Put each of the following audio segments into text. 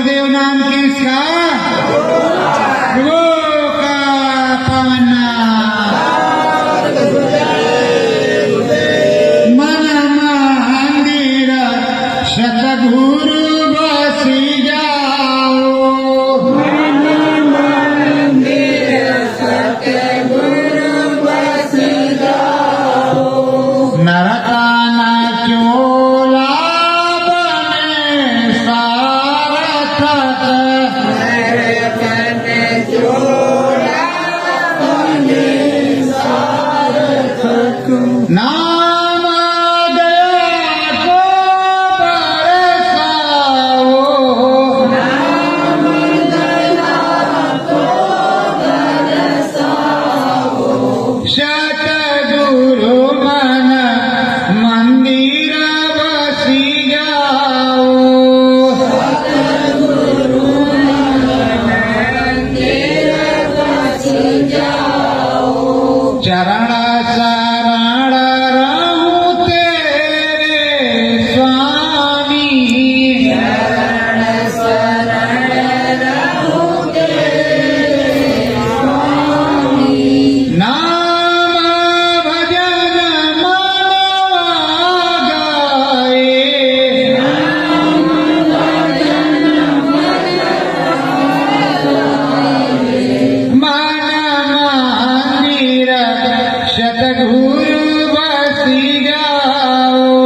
गुरुदेव नाम किसका? गुरु का पवन मन मंदिर सतगुरु बसी जाओ। नरकाना चोला बने सारथक नाम दया को बरसाओ। सतगुरु मन मंदिर बसी जाओ। चरण शरण रहूं तेरे स्वामी। नाम भजन मनवा गाए। मन मंदिर सतगुरु बसी जाओ।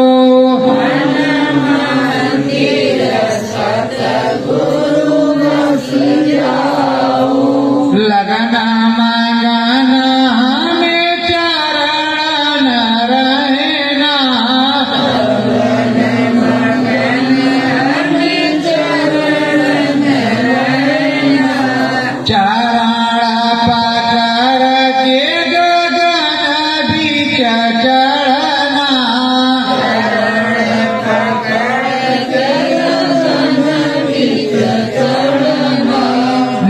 लगना मंगना में चरण रहना। चरण पकड़ के गगन बीच चढ़ना।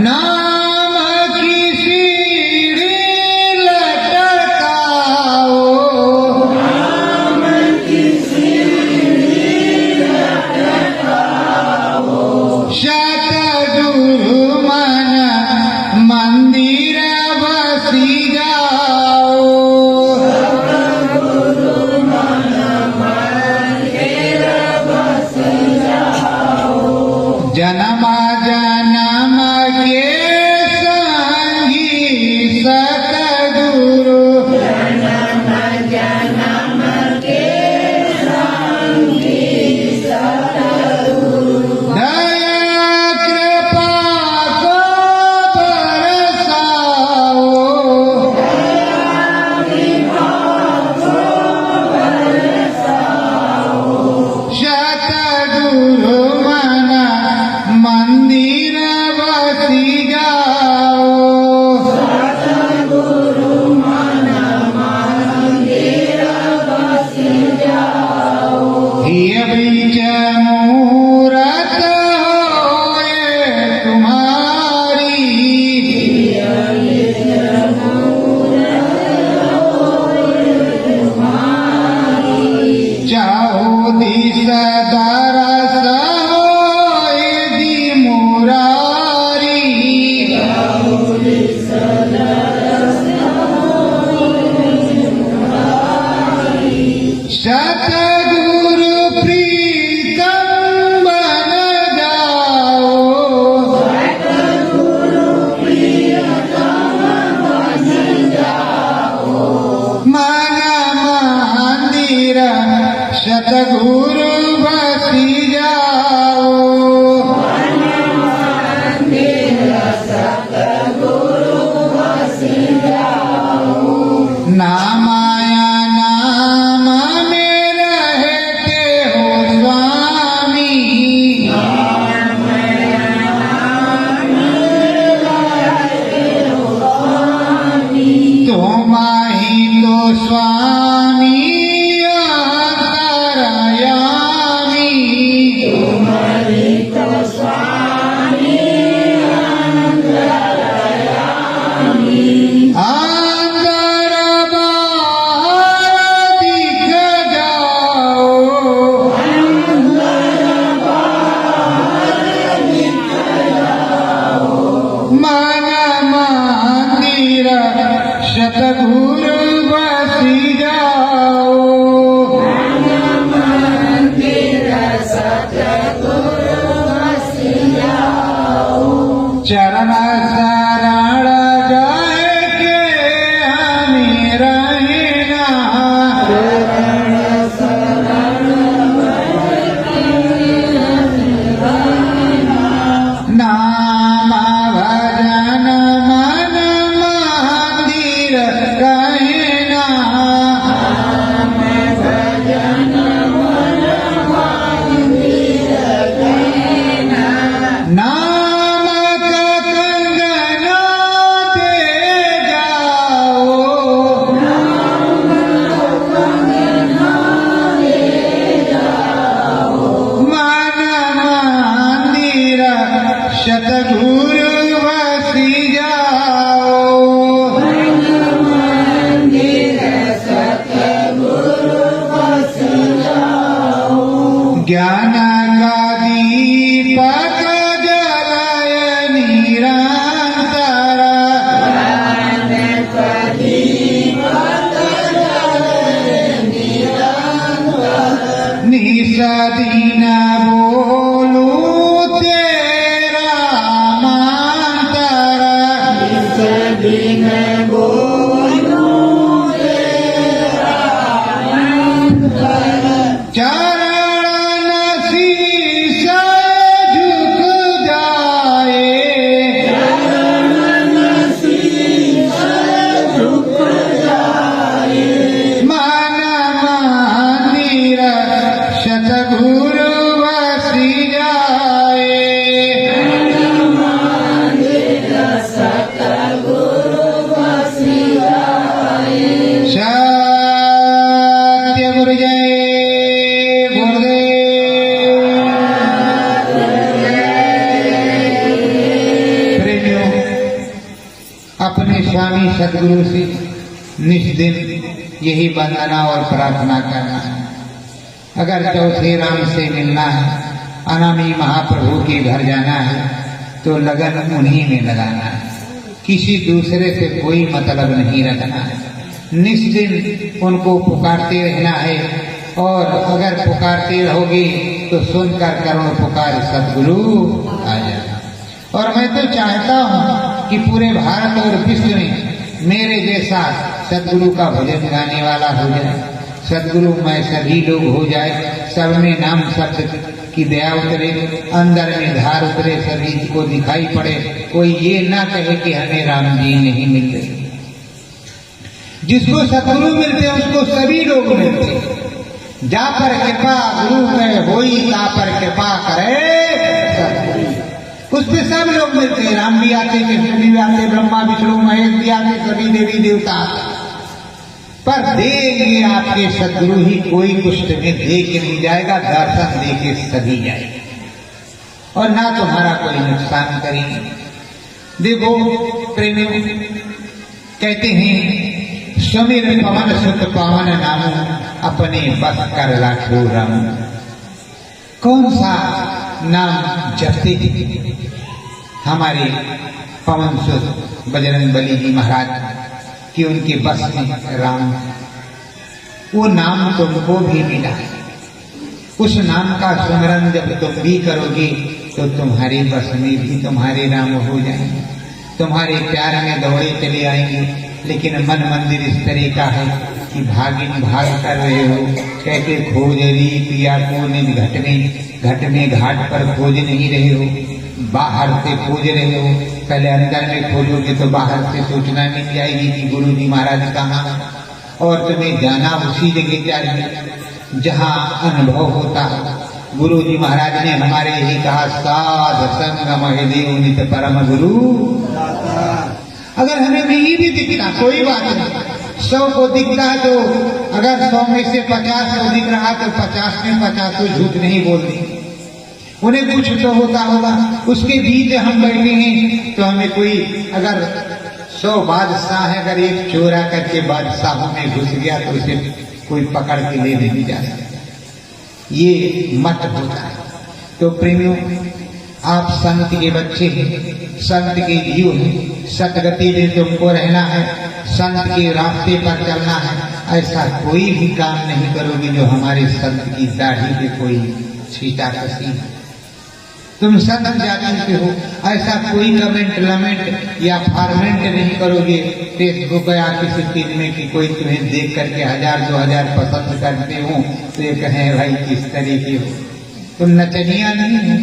नाम की सीढ़ी लटकाओ। सतगुरु मन मंदिर बसी जाओ। जन्म जन्म के संगी सतगुरु। दया कृपा को बरसाओ। सतगुरु मन मंदिर बसी जाओ। चरण शरण जाए के हमें रहना, नाम भजन मन मंदिर कहना, नाम का कंगना दे जाओ, मन मंदिर सतगुरु वसी जाओ, ज्ञान का दीपक जलाय निरंतर, निस दिन बोलू तेरा मंतर, चरण शीश झुक जाए, मन मंदिर सतगुरु वसी जाए, सत्य गुरु जय गुरुदेव। प्रेमियों, अपने स्वामी सदगुरु से निष्दिन यही वंदना और प्रार्थना करना है। अगर चौथे राम से मिलना है, अनामी महाप्रभु के घर जाना है, तो लगन उन्हीं में लगाना है, किसी दूसरे से कोई मतलब नहीं रखना है। निष्दिन उनको पुकारते रहना है, और अगर पुकारते रहोगे तो सुनकर करो पुकार सदगुरु आ जाना। और मैं तो चाहता हूँ कि पूरे भारत और विश्व में मेरे जैसा सदगुरु का भजन गाने वाला हो जाए, सदगुरु में सभी लोग हो जाए, सब में नाम शब्द की दया उतरे, अंदर में धार उतरे, सभी को दिखाई पड़े, कोई ये ना कहे कि हमें राम जी नहीं मिलते। जिसको सदगुरु मिलते उसको सभी लोग मिलते। जा पर कृपा गुरु में होई, ता पर कृपा करे सदगुरु, उस पे सब लोग मिलते हैं। राम भी आते, कृष्ण भी आते, ब्रह्मा विष्णु महेश भी आते, सभी देवी देवता आते, पर देंगे आपके सदगुरु ही। कोई कुछ में दे के नहीं जाएगा, दर्शन दे के सभी जाएगा, और ना तुम्हारा कोई नुकसान करेंगे। देखो प्रेमियों, कहते हैं समीर पवन सुत पावन नाम, अपने बस कर लाखो राम। कौन सा नाम जपते हमारे पवन सुत बजरंग बली जी महाराज कि उनके बस में राम, वो नाम तुमको भी मिला है। उस नाम का स्मरण जब तुम भी करोगे तो तुम्हारे बस में भी तुम्हारे राम हो जाएंगे, तुम्हारे प्यार में दौड़े चले आएंगे। लेकिन मन मंदिर इस तरह का है कि भागिन भाग कर रहे हो, कहते खोज रही पिया को निज घट में घाट पर खोज नहीं रहे हो, बाहर से खोज रहे हो। पहले अंदर में खोजोगे तो बाहर से सूचना मिल जाएगी कि गुरु जी महाराज कहाँ, और तुम्हें जाना उसी जगह चाहिए जहाँ अनुभव होता है। गुरु जी महाराज ने हमारे यही कहा, साध संग महदेव नित परम गुरु। अगर हमें नहीं भी दिखता कोई बात नहीं, 100 को दिखता है तो अगर 100 में से 50 को दिख रहा तो 50 में 50 को झूठ नहीं बोलते, उन्हें कुछ तो होता होगा। उसके बीच हम बैठे हैं तो हमें कोई अगर 100 बादशाह है, अगर एक चोरा करके बादशाहों में घुस गया तो उसे कोई पकड़ के ले नहीं जा सकता, ये मत होता है। तो प्रेमियों, आप संत के बच्चे हैं, संत के जीव हैं, सतगति में तुमको रहना है, संत के रास्ते पर चलना है। ऐसा कोई भी काम नहीं करोगे जो हमारे संत की दाढ़ी पे कोई छींटा कसी। तुम संत जाति से हो, ऐसा कोई कमेंट लमेंट या फॉर्मेंट नहीं करोगे फेसबुक या किसी चीज में कि कोई तुम्हें देख करके 1000-2000 पसंद करते हो तो ये कहें भाई किस तरीके हो। तुम नचनिया नहीं हो,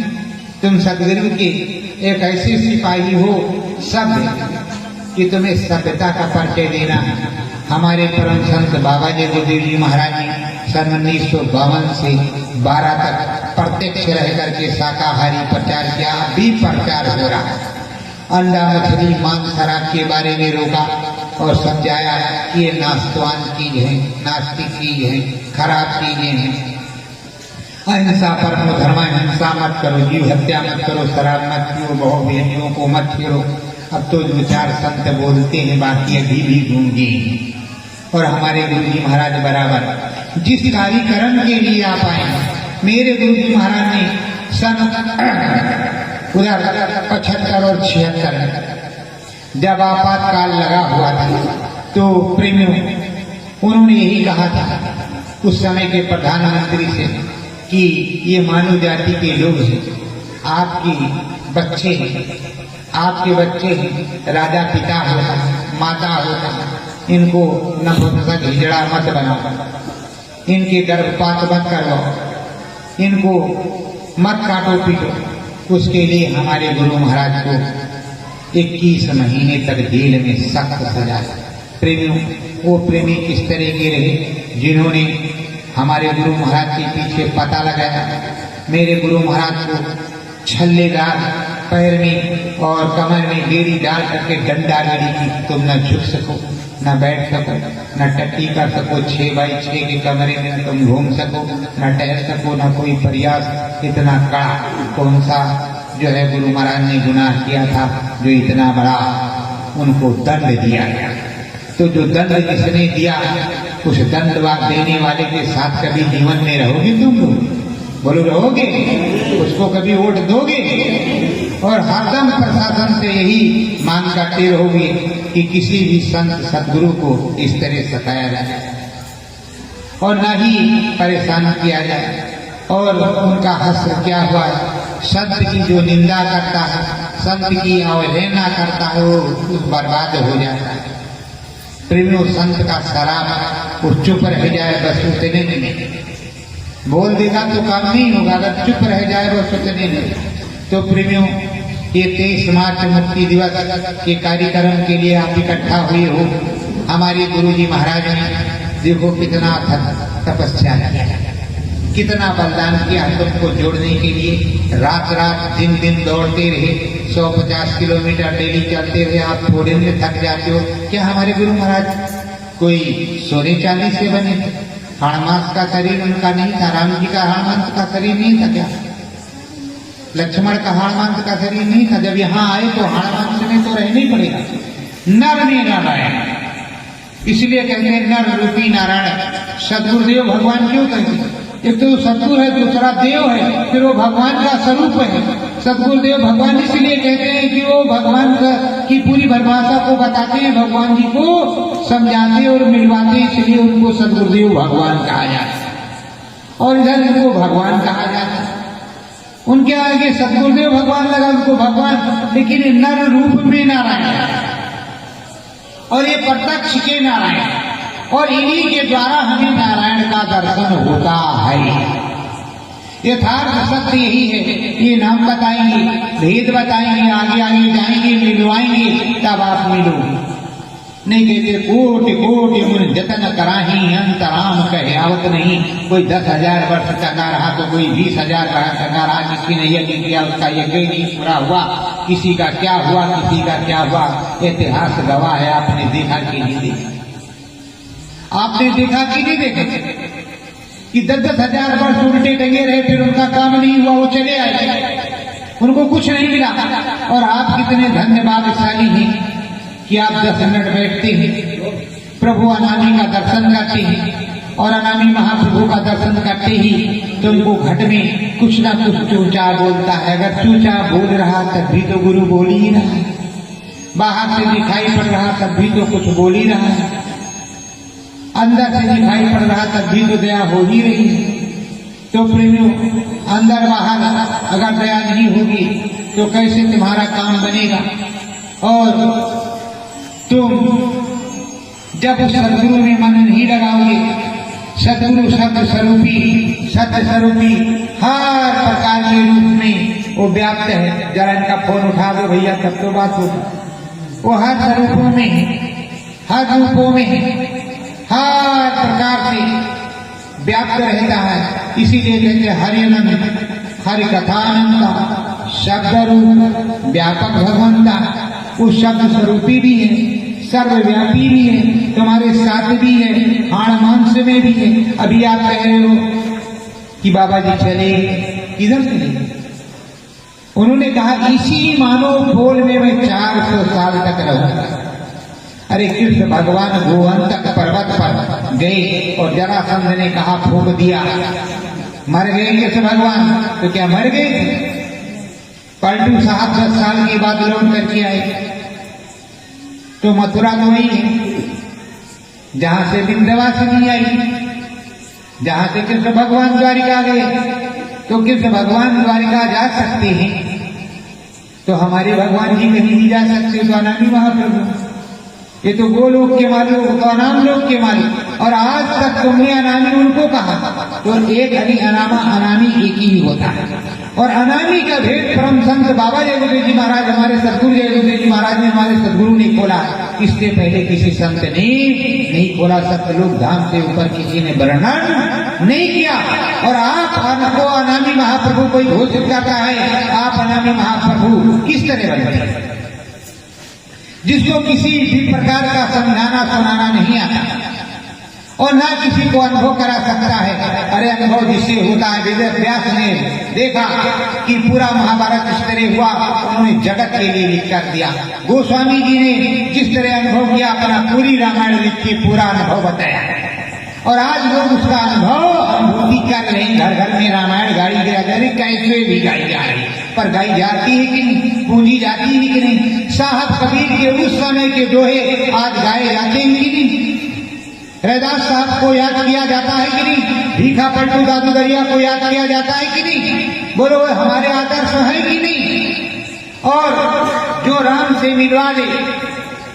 तुम सदगुरु के एक ऐसे सिपाही हो सभ्य कि तुम्हें सभ्यता का परिचय देना है। हमारे परम संत बाबा जय गुरुदेव जी महाराज ने सन 1952 से 12 तक प्रत्यक्ष रह करके शाकाहारी प्रचार किया, भी प्रचार हो रहा है। अंडा मछली मांस शराब के बारे में रोका और समझाया कि ये नास्वान चीज है, नास्तिक चीज है, खराब चीजें हैं। अहिंसा परमो धर्म, हिंसा मत करो, जीव हत्या मत करो, शराब मत पियो, बहुव्यंजियों को मत छेड़ो। अब तो दो चार संत बोलते हैं, बाकी अभी भी गूंगे हैं। और हमारे गुरु जी महाराज बराबर जिस कार्यक्रम के लिए आप आए, मेरे गुरु जी महाराज ने सन 75 और 76 में जब आपातकाल लगा हुआ था तो प्रेमियों उन्होंने यही कहा था उस समय के प्रधानमंत्री से कि ये मानव जाति के लोग हैं, आपकी बच्चे हैं, आपके बच्चे हैं, राजा पिता होता, माता होता, इनको नपुंसक हिजड़ा मत बनाओ, इनके गर्भपात मत करवाओ, इनको मत काटो पीटो। उसके लिए हमारे गुरु महाराज को 21 महीने तक जेल में सख्त सजा। प्रेमियों वो प्रेमी किस तरह के रहे जिन्होंने हमारे गुरु महाराज के पीछे पता लगाया। मेरे गुरु महाराज को छल्लेदार पैर में और कमर में गेड़ी डाल करके डंडा गड़ी की तुम न झुक सको, न बैठ सको, न टट्टी कर सको, 6x6 के कमरे में तुम घूम सको, न टहल सको, न कोई प्रयास। इतना कड़ा कौन सा जो है गुरु महाराज ने गुनाह किया था जो इतना बड़ा उनको दंड दिया गया। तो जो दंड जिसने दिया उस दंडवाद देने वाले के साथ कभी जीवन में रहोगे तुम लोग? बोलो रहोगे? उसको कभी वोट दोगे? और हरदम प्रशासन से यही मांग करते रहोगे कि किसी भी संत सदगुरु को इस तरह सताया जाए और न ही परेशान किया जाए। और उनका हश्र क्या हुआ है, संत की जो निंदा करता है, संत की अवहेलना करता है वो बर्बाद हो जाता है। प्रेमियों संत का शराब वो चुप रह जाए बस उतने नहीं, बोल देगा तो काम नहीं होगा, अगर चुप रह जाए बस उतने नहीं। तो प्रेमियों ये 23 मार्च मुक्ति दिवस के कार्यक्रम के लिए आप इकट्ठा हुए हो। हमारे गुरु जी महाराज ने देखो कितना तपस्या किया, कितना बलिदान किया तुमको जोड़ने के लिए। रात रात दिन दिन दौड़ते रहे, 150 किलोमीटर डेली चलते रहे। आप थोड़े में थक जाते हो क्या? हमारे गुरु महाराज कोई सोने चांदी से बने थे? हाड़मास का शरीर उनका नहीं था, राम जी का हाड़मास का शरीर नहीं था क्या? लक्ष्मण का हाड़मास का शरीर नहीं था? जब यहाँ आए तो हाड़मास में तो रहना ही पड़ेगा। नर में नारायण, इसलिए कहते हैं नर रूपी नारायण। सदगुरुदेव भगवान क्यों कहते हैं? एक तो सदगुरु है, दूसरा देव है, फिर वो भगवान का स्वरूप है। सदगुरुदेव भगवान इसलिए कहते हैं कि वो भगवान की पूरी परिभाषा को बताते हैं, भगवान जी को समझाते और मिलवाते, इसलिए उनको सदगुरुदेव भगवान कहा जाता है। और इधर इनको भगवान कहा जाता है। उनके आगे सदगुरुदेव भगवान लगा, उनको भगवान, लेकिन नर रूप में नारायण और ये प्रत्यक्ष के नारायण, और इन्हीं के द्वारा हमें नारायण का दर्शन होता है। यथार्थ सत्य यही है। ये नाम बताएंगे, भेद बताएंगे, आगे आगे जाएंगे, मिलवाएंगे, तब आप मिलोगे। नहीं कहते कोटि कोटि मुनि जतन कराही अंतराम कहयावत नहीं। कोई 10,000 वर्ष टंगा रहा तो कोई 20,000 टंगा रहा, किसी ने यज्ञ किया उसका यज्ञ नहीं पूरा हुआ, किसी का क्या हुआ, किसी का क्या हुआ। इतिहास गवाह है, आपने देखा कि नहीं देखा? आपने देखा कि नहीं देखा कि 10,000 वर्ष उल्टे टंगे रहे, फिर उनका काम नहीं हुआ, वो चले आए, उनको कुछ नहीं मिला। और आप कितने धन्यवादशाली हैं कि आप 10 मिनट बैठते हैं, प्रभु अनामी का दर्शन करते हैं, और अनामी महाप्रभु का दर्शन करते ही तुमको घट में कुछ ना कुछ चूचा बोलता है। अगर चूचा बोल रहा तब भी तो गुरु बोल ही रहा है, बाहर से दिखाई पड़ रहा तब भी तो कुछ बोल ही रहा है, अंदर से दिखाई पड़ रहा तब भी तो दया हो ही रही है। तो प्रेमियों अंदर बाहर अगर दया नहीं होगी तो कैसे तुम्हारा काम बनेगा। और तुम जब उस सदगुरु में मन नहीं लगाओगे, सदगुरु शब्द स्वरूपी हर प्रकार के रूप में वो व्याप्त है। जरा इनका फोन उठा दो भैया, तब तो बात होगी। वो हर स्वरूपों में है, हर रूपों में है, हर प्रकार से व्याप्त रहता है। इसीलिए कहते हरिनंद हरि कथानंदा शब्द रूप व्यापक भगवंता। वो शब्द स्वरूपी भी है, सर्वव्यापी भी है, तुम्हारे साथ भी है, हाड़ मांस में भी है। अभी आप कह रहे हो कि बाबा जी चले, किधर चले? उन्होंने कहा इसी मानव बोल में मैं 400 साल तक रहूंगा। अरे कृष्ण भगवान गोवंतक पर्वत पर गए और जरासंध ने कहा फूंक दिया, मर गए कृष्ण भगवान। तो क्या मर गए? पलटू साहब 10 साल के बाद लौट करके आए तो मथुरा तो नहीं है, जहां से विंध्यवासिनी आई, जहां से कृष्ण भगवान द्वारिका गए। तो कृष्ण भगवान द्वारिका जा सकते हैं तो हमारे भगवान जी कहीं नहीं जा सकते। तो अनामी महाप्रभु, ये तो गोलोक के मालिक, तो अनाम लोक के मालिक। और आज तक तुमने अनामी उनको कहा, तो एक हरि अनामा अनामी एक ही होता है। और अनामी का भेद परम संत बाबा जय जी महाराज, हमारे सदगुरु जय जी महाराज ने, हमारे सदगुरु ने खोला। इससे पहले किसी संत ने नहीं खोला। सतलोक धाम से ऊपर किसी ने वर्णन नहीं किया। और आप आपको अनामी महाप्रभु कोई घोषित करता है, आप अनामी महाप्रभु किस तरह बनते हैं? जिसको किसी भी प्रकार का समझाना सुनाना नहीं आता और ना किसी को अनुभव करा सकता है। अरे अनुभव जिससे होता है, वेद व्यास ने देखा कि पूरा महाभारत इस तरह हुआ, उन्होंने जगत के लिए लिख कर दिया। गोस्वामी जी ने जिस तरह अनुभव किया, अपना पूरी रामायण लिख के पूरा अनुभव बताया। और आज लोग उसका अनुभूति कर रहे हैं। घर घर में रामायण गाड़ी जा रही, कैसे भी गाई जा रही, पर गाई जाती है कि नहीं, पूंजी जाती है कि नहीं। साहब कबीर के उस समय के दोहे आज गाए जाते हैं कि नहीं। रैदास साहब को याद किया जाता है कि नहीं। भीखा पलटू दादू दरिया को याद किया जाता है कि नहीं। बोलो हमारे आदर्श है कि नहीं। और जो राम से मिलवा दे,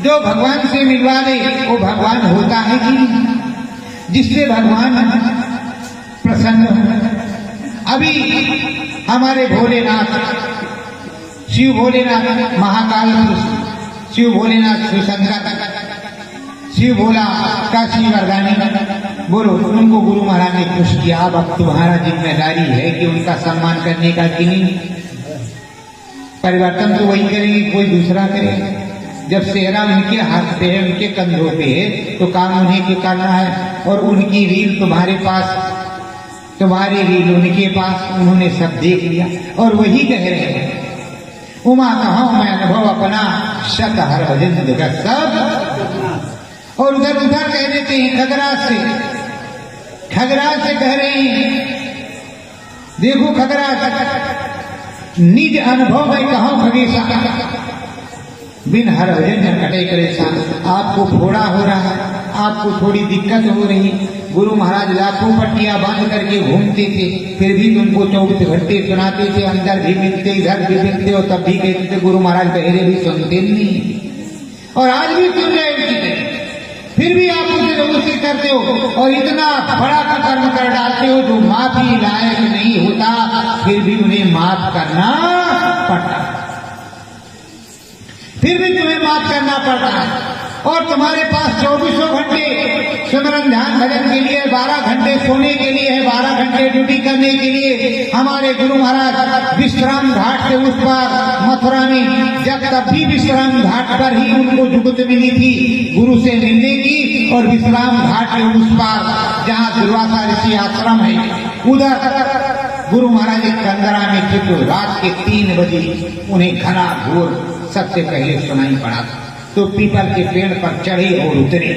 जो भगवान से मिलवा दे, वो भगवान होता है कि नहीं। जिससे भगवान प्रसन्न हो। अभी हमारे भोलेनाथ, शिव भोलेनाथ महाकाल, शिव भोलेनाथ शिवशंकर, शिव भोला काशी वरदानी, बोलो उनको गुरु महाराज ने खुश किया। अब तुम्हारा जिम्मेदारी है कि उनका सम्मान करने का कि नहीं। परिवर्तन तो वही करेंगे, कोई दूसरा करे। जब सेहरा उनके हाथ पे है, उनके कंधों पे है, तो काम उन्हीं के करना है। और उनकी रील तुम्हारे पास, तुम्हारी रील उनके पास, उन्होंने सब देख लिया और वही कह रहे हैं उमा कहा मैं अनुभव अपना, शत हर भजन जगत सब। और उधर उधर कह देते हैं खगराज से कह रहे हैं, देखो खगराज निज अनुभव में कहा खगेशा, बिन हर भजन कटे करेशान। आपको फोड़ा हो रहा है, आपको थोड़ी दिक्कत हो रही। गुरु महाराज लाखों पट्टियां बांध करके घूमते थे, फिर भी तुमको 24 घंटे सुनाते थे। अंदर भी मिलते, इधर भी मिलते, और तब भी कहते थे गुरु महाराज बहरे भी सुनते नहीं। और आज भी सुन रहे उनकी, फिर भी आप उसे जबरदस्ती करते हो और इतना बड़ा कर्म कर डालते हो जो माफी लायक नहीं होता, फिर भी उन्हें माफ करना पड़ता है। फिर भी तुम्हें माफ करना पड़ता है। और तुम्हारे पास 24 घंटे सिमरन ध्यान भजन के लिए, 12 घंटे सोने के लिए है, 12 घंटे ड्यूटी करने के लिए। हमारे गुरु महाराज विश्राम घाट के उस पार मथुरा में, जब तब भी विश्राम घाट पर ही उनको जुगत मिली थी गुरु से मिलने की। और विश्राम घाट के उस पार जहाँ दुर्वासा ऋषि आश्रम है, उधर गुरु महाराज एक कंदरा में थे। तो रात के 3 बजे उन्हें घना घोर सबसे पहले सुनाई पड़ा। तो पीपल के पेड़ पर चढ़े और उतरे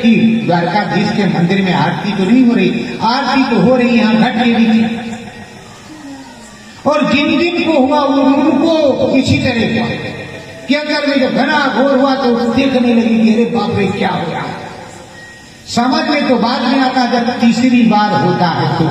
कि द्वारकाधीश के मंदिर में आरती तो नहीं हो रही, आरती तो हो रही यहाँ घट के भी। और जिन जिन को हुआ उनको इसी तरह हुआ कि अंदर में जब घना घोर हुआ तो देखने लगी कि अरे बाप रे क्या हो रहा। समझ में तो बाद में आता जब तीसरी बार होता है तो।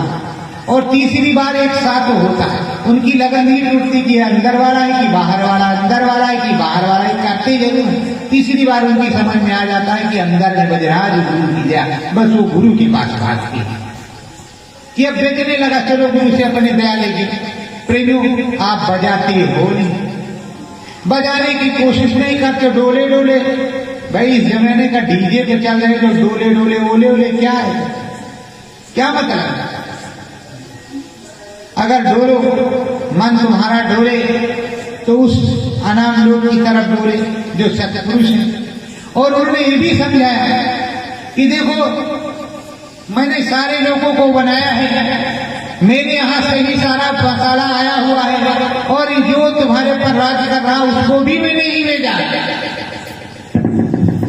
और तीसरी बार एक साथ होता है। उनकी लगन नहीं टूटती कि अंदर वाला है कि बाहर वाला, अंदर वाला है कि बाहर वाला है, करते जरूर है। तीसरी बार उनकी समझ में आ जाता है कि अंदर में बजराज गुरु की दया, बस वो गुरु के पास भागती है कि अब बेचने लगा, चलो गुरु से अपने दया लेके। प्रेमियों, आप बजाते हो नहीं, बजाने की कोशिश नहीं करते, डोले डोले। भाई इस जमाने का डीजे पे चल रहे जो डोले डोले ओले ओले, क्या है, क्या मतलब? अगर डोलो, मन तुम्हारा डोले तो उस अनाम लोग की तरफ डोले जो सत्पुरुष हैं। और उन्होंने ये भी समझाया है कि देखो, मैंने सारे लोगों को बनाया है, मेरे यहाँ से ही सारा मसाला आया हुआ है, और जो तुम्हारे पर राज कर रहा उसको भी मैंने ही भेजा।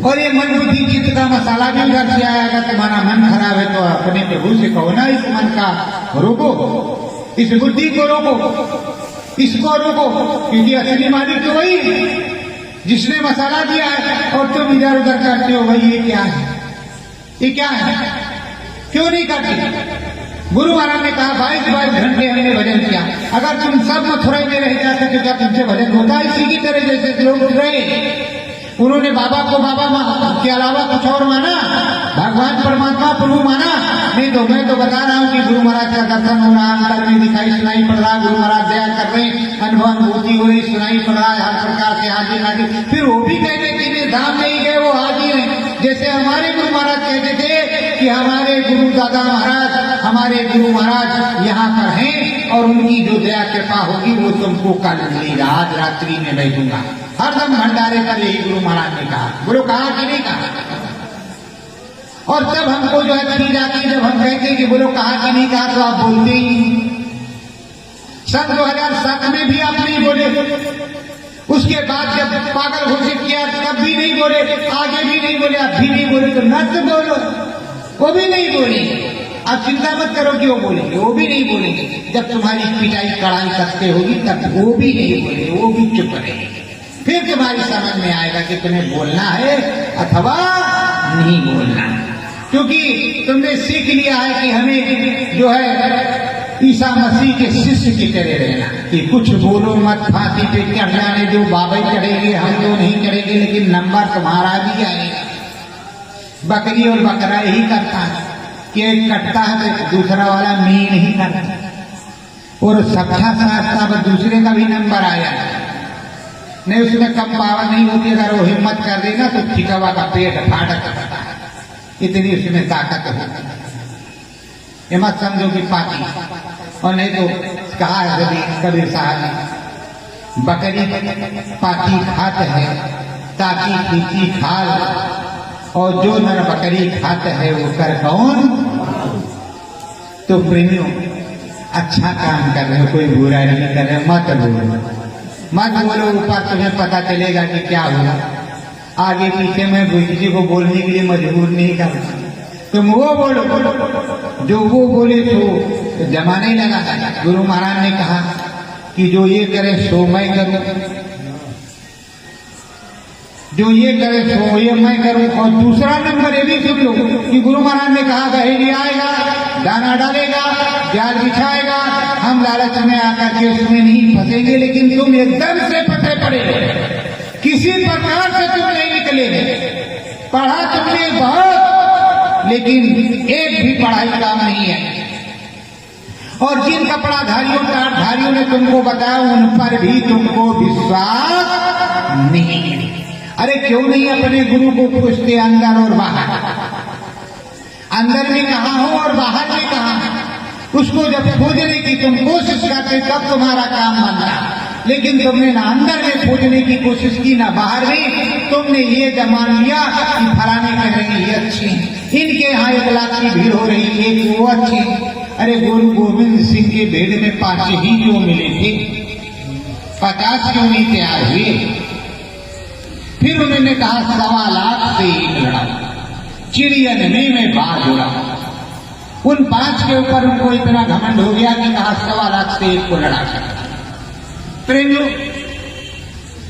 और ये मन बुद्धि चित्त का मसाला भी घर से आया। अगर तुम्हारा मन खराब है तो अपने प्रभु से कहो ना, इस मन का रोको, इस बुद्धि को रोको, इसको रोको, क्योंकि असली मालिक तो वही है जिसने मसाला दिया है। और तुम इधर उधर करते हो, भाई ये क्या है, ये क्या है, क्यों नहीं करते? गुरु महाराज ने कहा 22 घंटे हमने भजन किया। अगर तुम सब मथुरा में रह जाते तो क्या तुमसे भजन होता? इसी की तरह जैसे लोग रहे, उन्होंने बाबा को बाबा के अलावा कुछ और माना, भगवान परमात्मा प्रभु माना। नहीं तो मैं तो बता रहा हूँ कि गुरु महाराज का दर्शन हो रहा, अंतर में दिखाई सुनाई पड़ रहा, गुरु महाराज दया कर रहे, अनुभूति हो रही, सुनाई पड़ रहा है हर प्रकार से हाजिर हाजिर। फिर वो भी कहते कि वे धाम नहीं गए, वो हाजिर हैं। जैसे हमारे गुरु महाराज कहते थे कि हमारे गुरु दादा महाराज, हमारे गुरु महाराज यहाँ पर हैं, और उनकी जो दया कृपा होगी वो तुमको कल मिलेगा, आज रात्रि में मैं दूंगा। हरदम भंडारे पर यही गुरु महाराज ने कहा। गुरु कहा कि नहीं कहा? और तब हमको जो है खींच आती, जब हम कहते कि गुरु कहा कि नहीं कहा, तो आप बोलते ही। सन 2007 में भी आप नहीं बोले, उसके बाद जब पागल घोषित किया तब भी नहीं बोले, आगे भी नहीं बोले, अब भी नहीं बोले, तो न तो बोलो, वो भी नहीं बोलेंगे। आप चिंता मत करो कि वो बोलेंगे, वो भी नहीं बोलेंगे। जब तुम्हारी पिटाई कड़ाई करते होगी तब वो भी नहीं बोलेंगे, वो भी चुप रहेंगे। फिर तुम्हारी समझ में आएगा कि तुम्हें बोलना है अथवा नहीं बोलना, क्योंकि तुमने सीख लिया है कि हमें जो है ईसा मसीह के शिष्य की तरह रहना, कि कुछ बोलो मत, फांसी पे चढ़ जाने जो बाबा चढ़ेंगे, हम तो नहीं चढ़ेंगे, लेकिन नंबर तुम्हारा भी आएगा। बकरी और बकरा यही करता है कि एक कटता है तो दूसरा वाला मी नहीं करता, और सबका साथ दूसरे का भी नंबर आया नहीं, उसमें कम पावर नहीं होती। अगर वो हिम्मत कर देना तो ठिकावा का पेट फाटक करता है, इतनी उसमें ताकत होती है। ये मत समझो कि पाती, और नहीं तो कहा है कबीर साहब ने, बकरी पाती खाते है ताकि खींची खाल, और जो नर बकरी खाते है वो कर कौन। तो प्रेमियों, अच्छा काम कर रहे हो, कोई बुरा नहीं कर रहे, मत बोलो, मत बोलो। ऊपर तुम्हें पता चलेगा कि क्या हुआ, आगे पीछे मैं किसी को बोलने के लिए मजबूर नहीं करता। तुम वो बोलो जो वो बोले तो जमाने लगा। गुरु महाराज ने कहा कि जो ये करे सो मैं करूं, जो ये करे सो ये मैं करूं। और दूसरा नंबर ये भी सुन लो कि गुरु महाराज ने कहा गहेड़ी आएगा, दाना डालेगा, जाल बिछाएगा, हम लालच में आकर के उसमें नहीं फंसेंगे, लेकिन तुम एकदम से फंसे पड़े, किसी प्रकार से तुम नहीं निकले। पढ़ा तुमने बहुत, लेकिन एक भी पढ़ाई काम नहीं है। और जिन कपड़ाधारियों टाटधारियों ने तुमको बताया उन पर भी तुमको विश्वास नहीं है। अरे क्यों नहीं अपने गुरु को पूछते अंदर और बाहर, अंदर में कहा हो और बाहर में कहा। उसको जब खोजने की तुम कोशिश करते तब तुम्हारा काम बनता, लेकिन तुमने ना अंदर में खोजने की कोशिश की ना बाहर में। तुमने ये मान लिया कि फलाने कह रहे हैं ये अच्छे हैं, इनके यहाँ 1 लाख की भीड़ हो रही है, एक वो अच्छे। अरे गुरु गोविंद सिंह के भेड़ में 5 ही क्यों मिले थे, 50 क्यों नहीं तैयार हुए? फिर उन्होंने कहा 1.25 लाख से 1 लड़ा, चिड़ियन में मैं बाज उड़ा। उन 5 के ऊपर उनको इतना घमंड हो गया कि कहा 1.25 लाख से 1 को लड़ा सकता। प्रेमियों,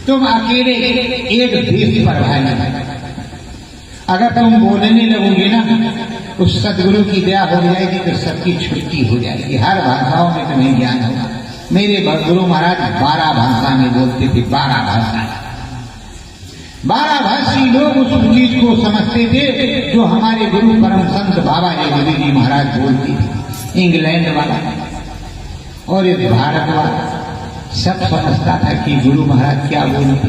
तुम अकेले एक देश पर भाई, अगर तुम बोलने लगोगे ना उस सदगुरु की दया हो जाएगी तो सबकी छुट्टी हो जाएगी। हर भाषाओं में तुम्हें ज्ञान होगा। मेरे गुरु महाराज 12 भाषा में बोलते थे। 12 भाषा, 12 भाषी लोग उस चीज को समझते थे जो हमारे गुरु परम संत बाबा जगदीश जी महाराज बोलते थे। इंग्लैंड वाला और इस भारत वाला सब समझता था कि गुरु महाराज क्या बोलते,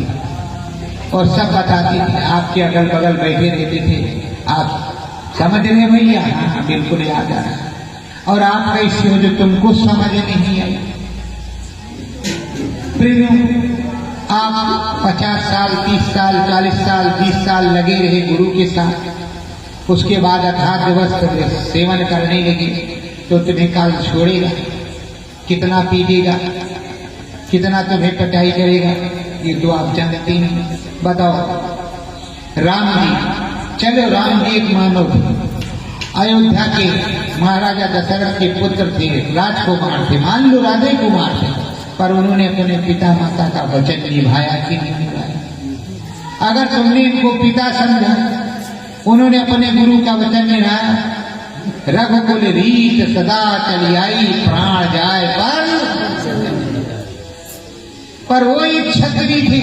और सब बताते थे। आपके अगल बगल बैठे रहते थे, आप समझ रहे भैया? हाँ बिल्कुल याद आ रहा। और आप कैसे हो जो तुमको समझ नहीं आई? प्रेमियों, आप 50 साल 30 साल 40 साल 20 साल लगे रहे गुरु के साथ, उसके बाद अखाद्य वस्त्र सेवन करने लगे तो तुम्हें काल छोड़ेगा। कितना पीटेगा, कितना तुम्हें पटाई करेगा, ये तो आप जानते नहीं। बताओ, राम जी, चलो राम जी एक मानव अयोध्या के महाराजा दशरथ के पुत्र थे, राजकुमार थे, मान लो राधे कुमार थे, पर उन्होंने अपने पिता माता का वचन निभाया कि नहीं निभाया? अगर तुमने इनको पिता समझा, उन्होंने अपने गुरु का वचन निभाया। रघुकुल रीत सदा चली आई, प्राण जाए पर वो एक क्षत्रिय थे,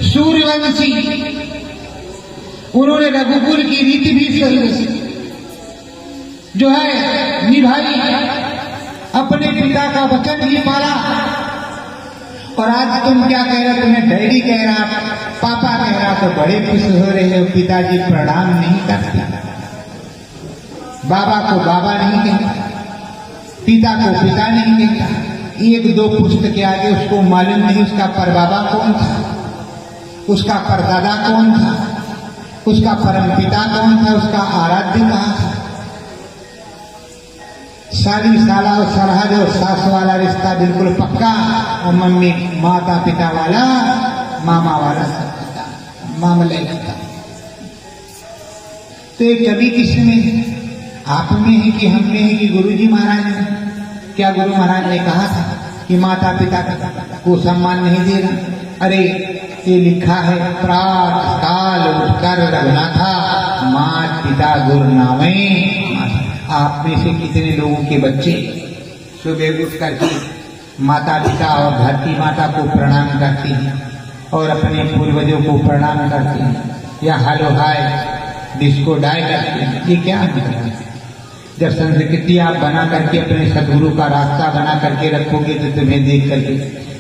सूर्यवंशी, उन्होंने रघुकुल की रीति भी जो है निभाई, अपने पिता का वचन ही पाला। और आज तुम क्या कह रहे हो? तुम्हें डैडी कह रहा, पापा कह रहा, तो बड़े खुश हो रहे हो। पिताजी प्रणाम नहीं करते, बाबा को बाबा नहीं कहता, पिता को पिता नहीं कहता। एक दो पुस्तक के आगे उसको मालूम नहीं उसका परबाबा कौन था, उसका परदादा कौन था, उसका परम पिता कौन था, उसका आराध्य कहाँ था। शादी साला और सरहद और सास वाला रिश्ता बिल्कुल पक्का, और मम्मी माता पिता वाला मामा वाला मामला था। तो ये कभी किसमें, आप में है कि हम में है कि गुरु जी महाराज ने? क्या गुरु महाराज ने कहा था कि माता पिता को सम्मान नहीं देना? अरे ये लिखा है, प्रात काल उठकर रघुनाथा, मात पिता गुरु नामे। आप में से कितने लोगों के बच्चे सुबह उठ करके माता पिता और धरती माता को प्रणाम करते हैं और अपने पूर्वजों को प्रणाम करते हैं, या हालो हाय डिस्को डाई करते हैं? ये क्या है? जब संस्कृति आप बना करके अपने सदगुरु का रास्ता बना करके रखोगे तो तुम्हें देख करके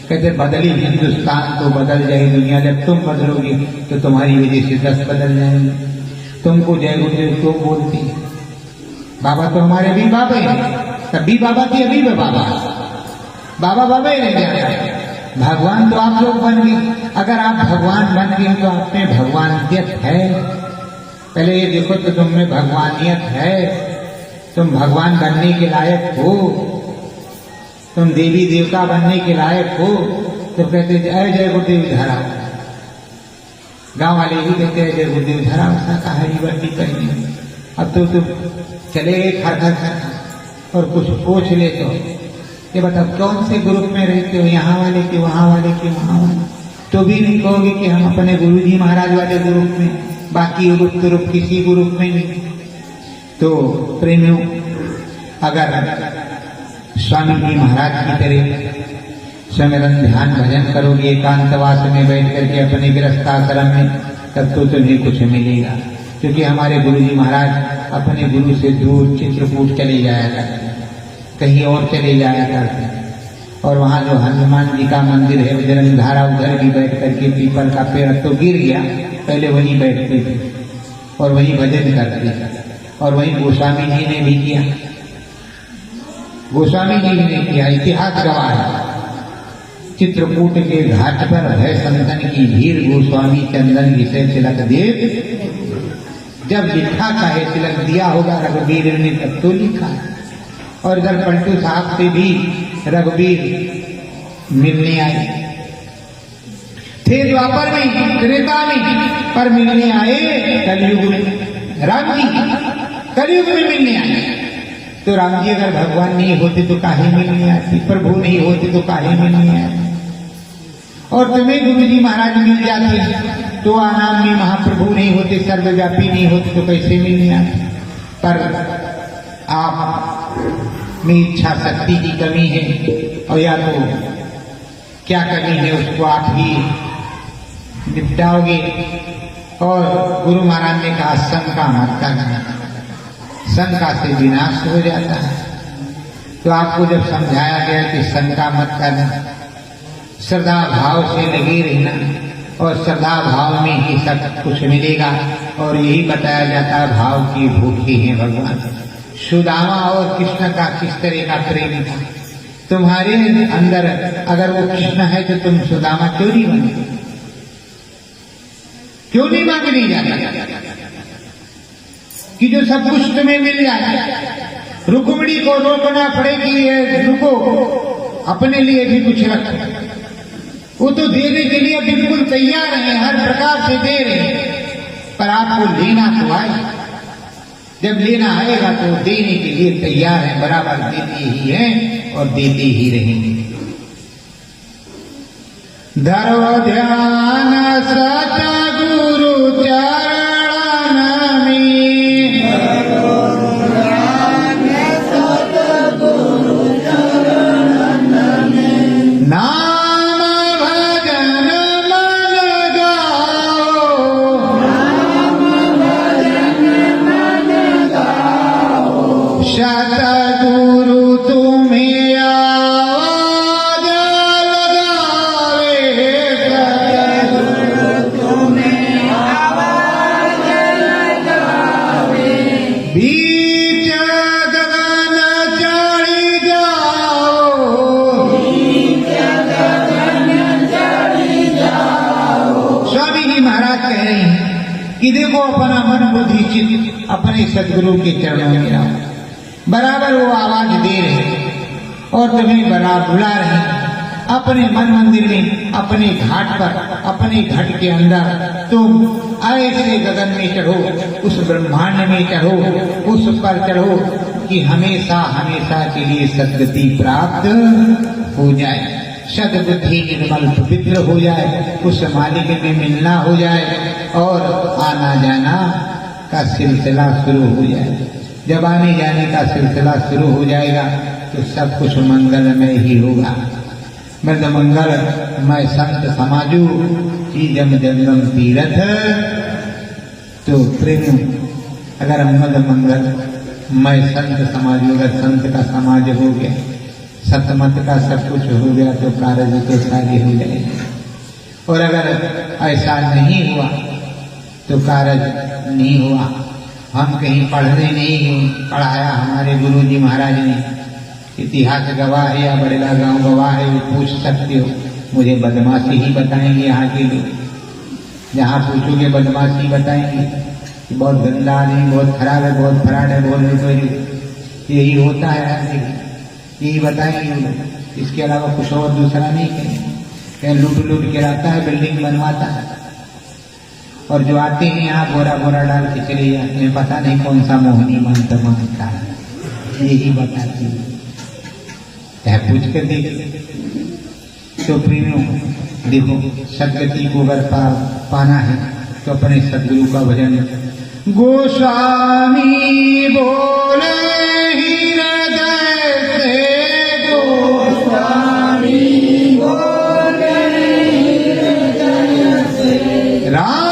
कहते बदली हिंदुस्तान तो बदल जाए दुनिया। जब तुम बदलोगे तो तुम्हारी वजह से 10 बदल जाएंगे। तुमको जय गुरुदेव क्यों बोलते हैं? बाबा तो हमारे भी बाबा हैं, तब भी बाबा थी, अभी भी बाबा, बाबा बाबा ही नहीं जाता। भगवान तो आप लोग बन गए। अगर आप भगवान बन गए तो आप में भगवानियत है? पहले ये देखो तो तुम में भगवानियत है? तुम भगवान बनने के लायक हो? तुम देवी देवता बनने के लायक हो? तो कहते जय जय गुरुदेव धरा, गांव वाले भी कहते हैं जय गुरुदेव धरा, शाकाहारी वर्दी पहने। अब तो तुम चले गए खर और कुछ पूछ ले तो ये बताओ कौन से ग्रुप में रहते हो? यहाँ वाले के वहाँ वाले के वहाँ वाले? तो भी नहीं कहोगे कि हम अपने गुरु जी महाराज वाले ग्रुप में, बाकी ग्रुप किसी ग्रुप में नहीं। तो प्रेमियों, अगर स्वामी जी महाराज की तरह सुमिरन ध्यान भजन करोगे एकांतवास में बैठ करके अपने गृहस्थाश्रम में, तब तो तुम्हें कुछ मिलेगा। क्योंकि हमारे गुरु जी महाराज अपने गुरु से दूर चित्रकूट चले जाया करते, कहीं और चले जाया करते, और वहाँ जो हनुमान जी का मंदिर है बजरंग धारा, उधर भी बैठ करके पीपल का पेड़ तो गिर गया, पहले वहीं बैठते थे और वहीं भजन करते थे। और वहीं गोस्वामी जी ने भी किया, गोस्वामी जी ने किया, इतिहास गवाह है। चित्रकूट के घाट पर भय संतन की भीड़, गोस्वामी चंदन विषय तिलक देव। जब लिखा चाहे तिलक दिया होगा रघुवीर ने, तब तो लिखा है। और इधर पलटू साहब से भी रघुवीर मिलने आए थे, द्वापर में, त्रेता में, पर मिलने आए कलयुग में। राम जी कलयुग में मिलने आए। तो राम जी अगर भगवान नहीं होते तो काहे मिलने आते? प्रभु नहीं होते तो काहे मिलने आते? और तुम्हें गुरु जी महाराज मिल जाते तो आनाम में महाप्रभु नहीं होते, सर्वव्यापी नहीं होते तो कैसे मिलने आते? पर आप में इच्छा शक्ति की कमी है और या तो क्या कमी है उसको आप ही निपटाओगे। और गुरु महाराज ने कहा शंका मत करना, शंका से विनाश हो जाता है। तो आपको जब समझाया गया कि शंका मत करना, श्रद्धा भाव से लगे रहना और श्रद्धा भाव में ही सब कुछ मिलेगा। और यही बताया जाता है भाव की भूखे हैं भगवान। सुदामा और कृष्ण का किस तरह का प्रेम था। तुम्हारे अंदर अगर वो कृष्ण है तो तुम सुदामा क्यों नहीं बने, क्यों नहीं मांगने जाता कि जो सब कुछ तुम्हें मिल जाए। रुक्मिणी को रोकना पड़े कि ये रुको, अपने लिए भी कुछ रखो। वो तो देने के लिए बिल्कुल तैयार है, हर प्रकार से दे रहे हैं, पर आपको लेना तो आए। जब लेना आएगा तो देने के लिए तैयार है, बराबर देते ही हैं और देते ही रहेंगे। धरो ध्यान सतगुरु चरण में, नाम भजन मन गाओ, सतगुरु तुम्हें आवाज लगावे, सतगुरु तुम्हें आवाज लगावे, बीच गगन चढ़ी जाओ, बीच गगन चढ़ी जाओ। स्वामी जी महाराज कह रहे हैं कि देखो अपना मन बुद्धि चित्त अपने सदगुरु के चरणों में रहो। बराबर वो आवाज दे रहे और तुम्हें बराबर बुला रहे अपने मन मंदिर में, अपने घाट पर, अपने घट के अंदर। तुम ऐसे गगन में चढ़ो, उस ब्रह्मांड में चढ़ो, उस पर चढ़ो कि हमेशा हमेशा के लिए सद्गति प्राप्त हो जाए, सद्बुद्धि निर्मल पवित्र हो जाए, उस मालिक में मिलना हो जाए और आना जाना का सिलसिला शुरू हो जाए। जब आने जाने का सिलसिला शुरू हो जाएगा तो सब कुछ मंगलमय ही होगा। मृद मंगल मैं संत समाजू की जम जन्म तीरथ। तो प्रेम अगर मृद मंगल मैं संत समाजू, अगर संत का समाज हो गया, सतमत का सब कुछ हो गया तो कार्य तो सारे हो जाएंगे। और अगर ऐसा नहीं हुआ तो कार्य नहीं हुआ। हम कहीं पढ़ने नहीं पढ़ाया, हमारे गुरु जी महाराज ने इतिहास गवाह है या बड़ेला गांव गवाह है, वो पूछ सकते हो। मुझे बदमाशी ही बताएंगे यहाँ के लोग, जहाँ पूछोगे बदमाशी बताएंगे कि बहुत गंदा आदमी, बहुत खराब है, बहुत फराड है, बहुत लुटेरी। यही होता है आदमी, यही बताएंगे। इसके अलावा कुछ और दूसरा नहीं कहेंगे। लूट लूट के रहता है, बिल्डिंग बनवाता है, और जो आते हैं यहाँ बोरा बोरा डाल के चले जाते हैं। पता नहीं कौन सा मोहनी मंत्र मांगता है, यही बताती है। पूछ कर देख। तो प्रेमियों देखो, सदगति को अगर पाना है तो अपने सदगुरु का भजन। गोस्वामी बोले हृदय से, गोस्वामी बोले हृदय से, राम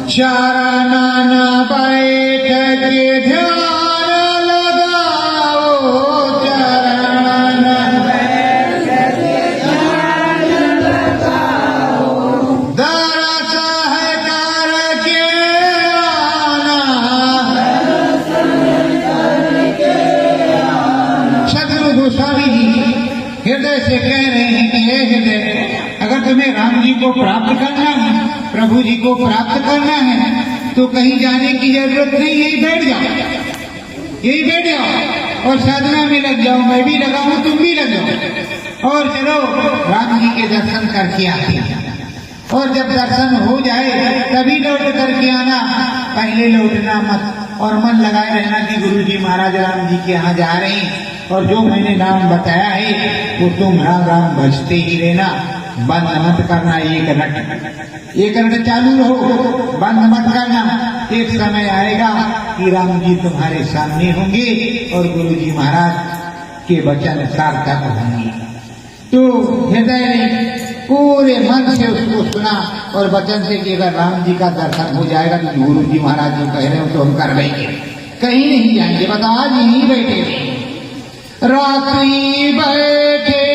चरणन बैठ के ध्यान लगाओ, चरणन बैठ के ध्यान लगाओ, दरस है करके आना, दरस है करके आना। सदगुरु गोस्वामी जी हृदय से कह रहे हैं कि हे हृदय, अगर तुम्हें राम जी को प्राप्त करना है, प्रभु जी को प्राप्त करना है, तो कहीं जाने की जरूरत नहीं, यही बैठ जाओ, यही बैठ जाओ और साधना में लग जाओ। मैं भी लगा हूं, तुम भी लग जाओ और चलो राम जी के दर्शन करके आते हैं। और जब दर्शन हो जाए तभी लौट करके आना। पहले लौटना मत और मन लगाए रहना कि गुरु जी महाराज राम जी के यहाँ जा रहे हैं और जो मैंने नाम बताया है वो तुम राम राम भजते ही रहना, बंद मत करना। एक रट चालू रहो, बंद मत करना। एक समय आएगा कि राम जी तुम्हारे सामने होंगे और गुरु जी महाराज के वचन सार्थक होंगे। तो हृदय ने पूरे मन से उसको सुना और वचन से कि अगर राम जी का दर्शन हो जाएगा तो गुरु जी महाराज जो कह रहे हो तो हम कर लेंगे, कहीं नहीं जाएंगे, बताओ आज यहीं बैठे रात्रि बैठे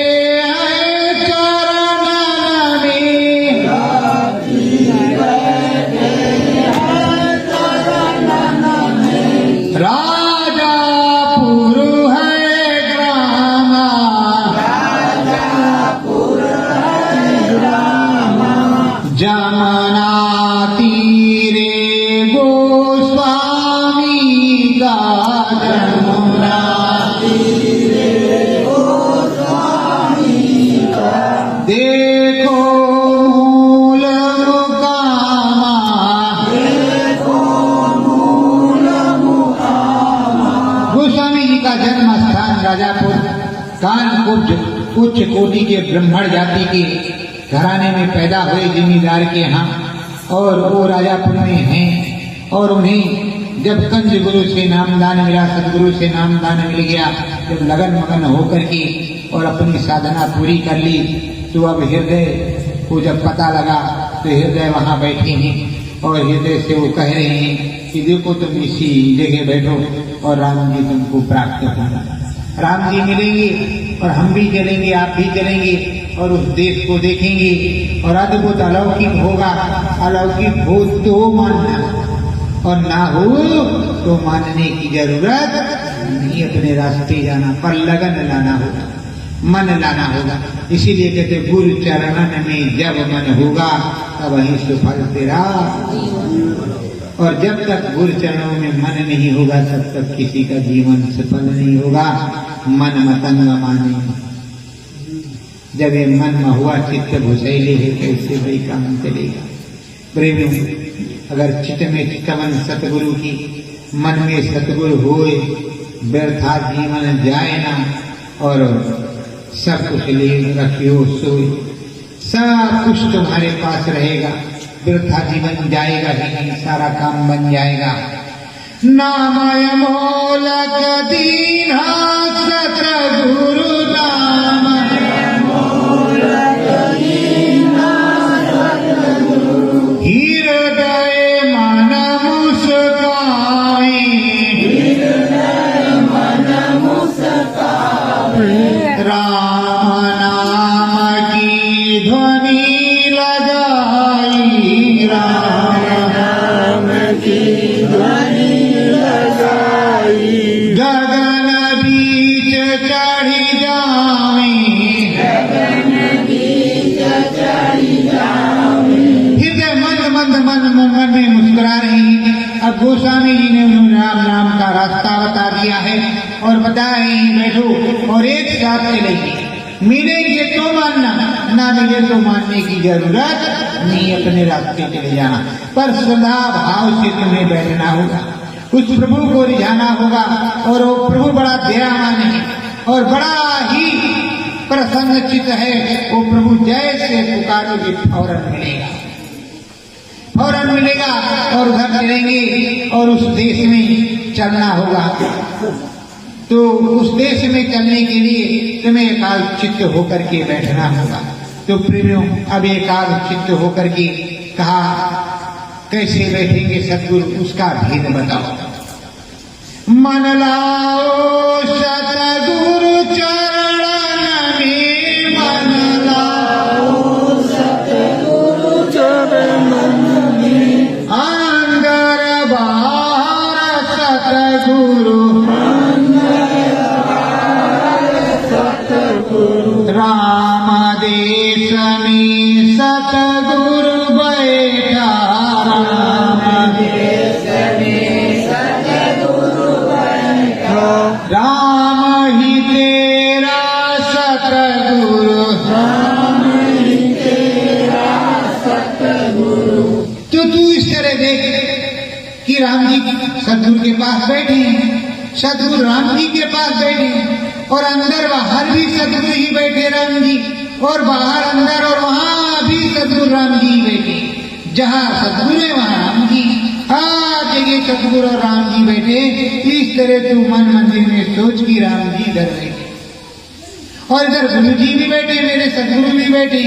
जमुना तीरे गोस्वामी का, जमुना तीरे गोस्वामी का, देखो मूल मुकामा, देखो मूल मुकामा। गोस्वामी जी का जन्म स्थान राजापुर कानपुर उच्च कोटि के ब्राह्मण जाति के घराने में पैदा हुए जमींदार के यहाँ, और वो राजापुर में हैं। और उन्हें जब कंज गुरु से नामदान मिला, सदगुरु से नामदान मिल गया, जब लगन मगन होकर के और अपनी साधना पूरी कर ली, तो अब हृदय को जब पता लगा तो हृदय वहाँ बैठे हैं और हृदय से वो कह रहे हैं कि देखो तुम इसी जगह बैठो और राम जी तुमको प्राप्त होगा। राम जी मिलेंगे और हम भी चलेंगे, आप भी चलेंगे और उस देश को देखेंगे और अद्भुत अलौकिक होगा। अलौकिक हो तो मानना और ना हो तो मानने की जरूरत नहीं, अपने रास्ते जाना, पर लगन लाना होगा, मन लाना होगा। इसीलिए कहते गुरु चरणन में जब मन होगा तब वही सुफल तेरा, और जब तक गुरु चरणों में मन नहीं होगा तब तक किसी का जीवन सफल नहीं होगा। मन मतंग माने, जब ये मन में हुआ चित्त घुसैले है तो उससे वही काम चलेगा। प्रेमियों, अगर चित्त में चितवन सतगुरु की, मन में सतगुरु होए, व्यर्था जीवन जाए ना, और सब कुछ ले रखियो सोए, सब कुछ तुम्हारे पास रहेगा, व्यर्था जीवन जाएगा ही नहीं, सारा काम बन जाएगा। नामय मोलक दीना सतगुरु नाम, हृदय मन मुस्काई, राम नाम की ध्वनि लगाई, राम नाम की ध्वनि लगाई, गगन बीच चढ़ी जामी, गगन बीच चढ़ी जामी। हृदय मन में मुस्कुरा रही है। अब गोस्वामी जी ने उन्हें राम नाम का रास्ता बता दिया है और बताया बैठो और एक साथ चलेंगे, मिलेंगे तो मानना, ना मिले तो मानने की जरूरत नहीं, अपने रास्ते चले जाना। पर सदा भाव से तुम्हें बैठना होगा, उस प्रभु को रिझाना होगा। और वो प्रभु बड़ा दयावान है और बड़ा ही प्रसन्नचित है। वो प्रभु जैसे पुकारोगे फौरन मिलेगा, फौरन मिलेगा। और उधर चलेंगे और उस देश में चलना होगा। तो उस देश में चलने के लिए तुम्हें एकाग्र चित्त होकर के बैठना होगा। तो प्रेमियों, अब एकाग्र चित्त होकर के कहा कैसे बैठेंगे सतगुरु, उसका भेद बताओ। मन लाओ सतगुरु चरणन में, मन लाओ सतगुरु चरणन में, अंदर बाहर सतगुरु, राम देश में सतगुरु बैठा, राम देश में सतगुरु बैठा, राम ही तेरा सतगुरु, राम ही तेरा सतगुरु। तो तू इस तरह देख कि सतगुरु के पास बैठे हैं, सतगुरु राम जी के पास बैठे हैं, और अंदर बाहर भी सतगुरु ही बैठे राम जी, और बाहर अंदर और वहां भी सतगुरु राम जी ही बैठे। जहां सतगुरु है वहां राम जी, हर जगह सतगुरु और राम जी बैठे। इस तरह तू मन मंदिर में सोच की राम जी इधर बैठे और इधर गुरु जी भी बैठे, मेरे सतगुरु भी बैठे,